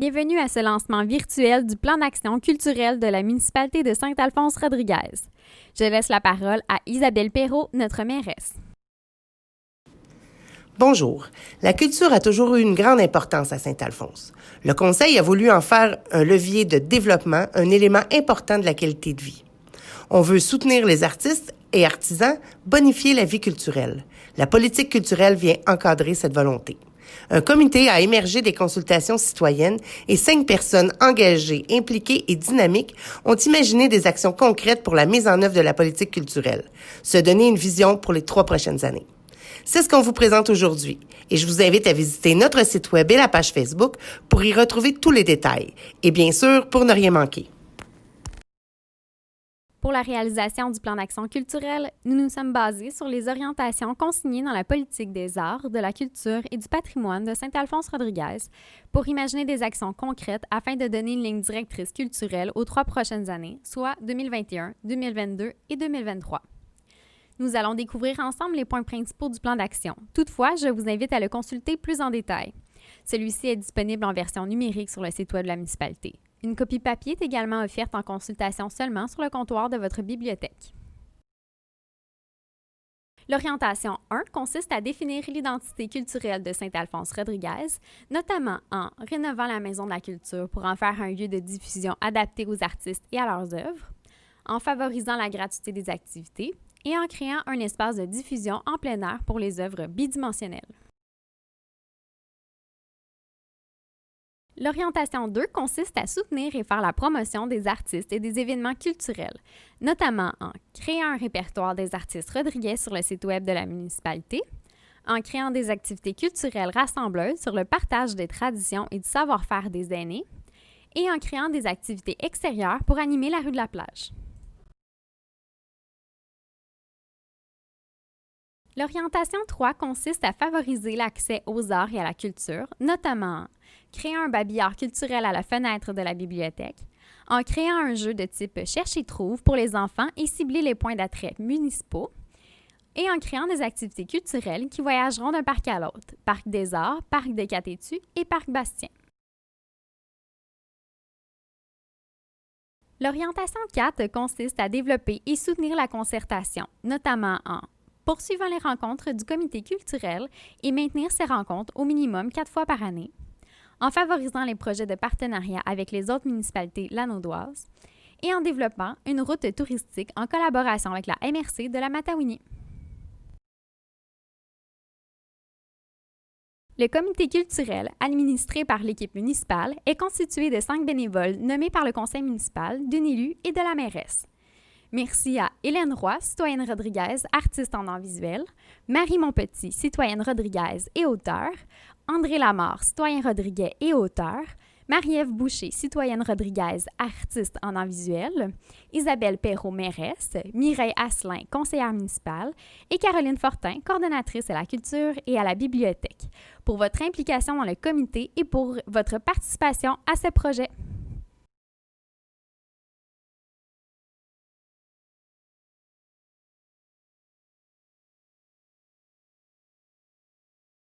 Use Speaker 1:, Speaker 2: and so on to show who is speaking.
Speaker 1: Bienvenue à ce lancement virtuel du plan d'action culturel de la municipalité de Saint-Alphonse-Rodriguez. Je laisse la parole à Isabelle Perrault, notre mairesse.
Speaker 2: Bonjour. La culture a toujours eu une grande importance à Saint-Alphonse. Le Conseil a voulu en faire un levier de développement, un élément important de la qualité de vie. On veut soutenir les artistes et artisans, bonifier la vie culturelle. La politique culturelle vient encadrer cette volonté. Un comité a émergé des consultations citoyennes et 5 personnes engagées, impliquées et dynamiques ont imaginé des actions concrètes pour la mise en œuvre de la politique culturelle, se donner une vision pour les 3 prochaines années. C'est ce qu'on vous présente aujourd'hui et je vous invite à visiter notre site web et la page Facebook pour y retrouver tous les détails et bien sûr pour ne rien manquer.
Speaker 1: Pour la réalisation du plan d'action culturel, nous nous sommes basés sur les orientations consignées dans la politique des arts, de la culture et du patrimoine de Saint-Alphonse-Rodriguez pour imaginer des actions concrètes afin de donner une ligne directrice culturelle aux 3 prochaines années, soit 2021, 2022 et 2023. Nous allons découvrir ensemble les points principaux du plan d'action. Toutefois, je vous invite à le consulter plus en détail. Celui-ci est disponible en version numérique sur le site web de la municipalité. Une copie papier est également offerte en consultation seulement sur le comptoir de votre bibliothèque. L'orientation 1 consiste à définir l'identité culturelle de Saint-Alphonse-Rodriguez, notamment en rénovant la Maison de la Culture pour en faire un lieu de diffusion adapté aux artistes et à leurs œuvres, en favorisant la gratuité des activités et en créant un espace de diffusion en plein air pour les œuvres bidimensionnelles. L'orientation 2 consiste à soutenir et faire la promotion des artistes et des événements culturels, notamment en créant un répertoire des artistes Rodriguez sur le site web de la municipalité, en créant des activités culturelles rassembleuses sur le partage des traditions et du savoir-faire des aînés, et en créant des activités extérieures pour animer la rue de la plage. L'orientation 3 consiste à favoriser l'accès aux arts et à la culture, notamment en créant un babillard culturel à la fenêtre de la bibliothèque, en créant un jeu de type Cherche et trouve pour les enfants et cibler les points d'attrait municipaux, et en créant des activités culturelles qui voyageront d'un parc à l'autre, Parc des Arts, Parc de Catétu et Parc Bastien. L'orientation 4 consiste à développer et soutenir la concertation, notamment en poursuivant les rencontres du comité culturel et maintenir ces rencontres au minimum 4 fois par année, en favorisant les projets de partenariat avec les autres municipalités lanaudoises et en développant une route touristique en collaboration avec la MRC de la Matawini. Le comité culturel, administré par l'équipe municipale, est constitué de 5 bénévoles nommés par le conseil municipal, d'une élue et de la mairesse. Merci à Hélène Roy, citoyenne Rodriguez, artiste en art visuel, Marie Monpetit, citoyenne Rodriguez et auteure, André Lamarre, citoyen Rodriguez et auteur, Marie-Ève Boucher, citoyenne Rodriguez, artiste en art visuel, Isabelle Perrault, mairesse, Mireille Asselin, conseillère municipale et Caroline Fortin, coordonnatrice à la culture et à la bibliothèque, pour votre implication dans le comité et pour votre participation à ce projet.